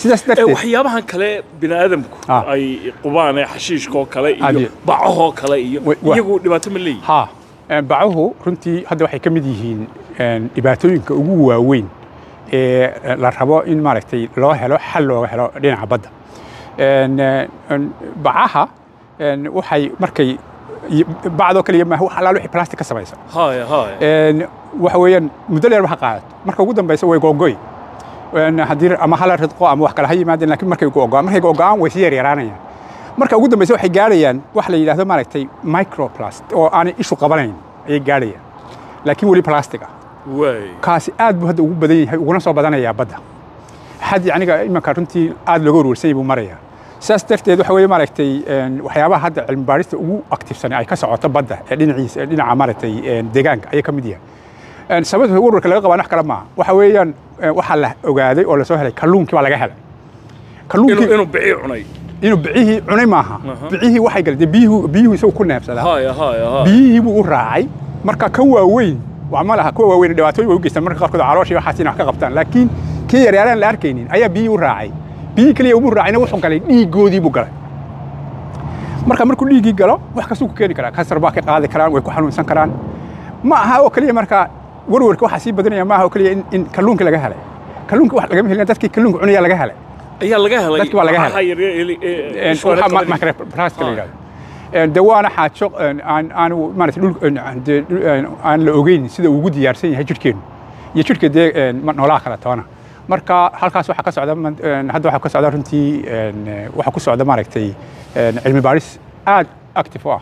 sidaas darteed waxyaabahan kale bini'aadamku ay qubaan xashiishkoo kale iyo bacahoo kale iyo iyagu dhibaato ma leeyihiin bacuhu runtii hadda waxay ka mid yihiin dhibaatooyinka ugu waaweyn ee la rabo in maaragtay loo helo xal looga helo dhinaca badda bacaha waxay markay bacdoo kaliya maaha wax allaal wixii plastic ka samaysan waxa weeyaan muddo dheer waxa qaadato marka ugu dambaysa way googoy haddii ama hala ridqo ama wax kale ha yimaadeen laakiin markay googo'aan way si yaryaraanayaan marka ugu dambaysa waxay gaarayaan wax la yidhaahdo maaragtay microplast oo aanay ishu qabanayn ayay gaarayaan laakiin weli plastic ah kaasi aad buu hadda ugu badan yahay uguna soo badanayaa badda xad yacniga imanka runtii aad looga warwarsanyay buu marayaa sidaas darteed waxa weeye maaragtay waxyaabaha hadda cilmi baarista ugu aktifsan ay ka socoto badda ee dhinaca maaragtay deegaanka ayay ka mid yahay sababta warwarka laga qabaan wax kale maaha waxa weeyaan waxaa la ogaaday oo lasoo helay kalluunkii baa laga helay kalluunkii inuu bixii cunay inuu bixihii cunay maaha bixihii waxay galeen biyuhu isagu ku neefsadaa biyihii buu u raacay marka kan waaweyn وعمل لها كوا وين دواتوي وجست مرة قد عروشي وحاسين حق قبطان لكن كي ريالان لاركينين أيا بي وراعي بي كلي أمور راعينا وحن قالي دي جودي بقرا مرة كل يجي قلا وحكسوك كيني كلا كسر باقي قاعد كلام ويكون إنسان كلام ما هو كلي مرة ورور كوا حسيب بدنيا ما هو كلي إن كلونك لقى هلا كلونك واحد لقى مثل تذكي كلونك عنيا لقى هلا أيا لقى هلا تذكي ولا لقى هلا شو ما كره براس كلي دوانا حاتشق أنا ما نتقول أنا لوجين سيدا وجود يارسين هجركين يشرك ده نولا خلا توانا مركا هالكاس وحكاس عدم هذا وحكاس عدم رنتي وحكاس عدم ماركتي علم باريس أكتفوا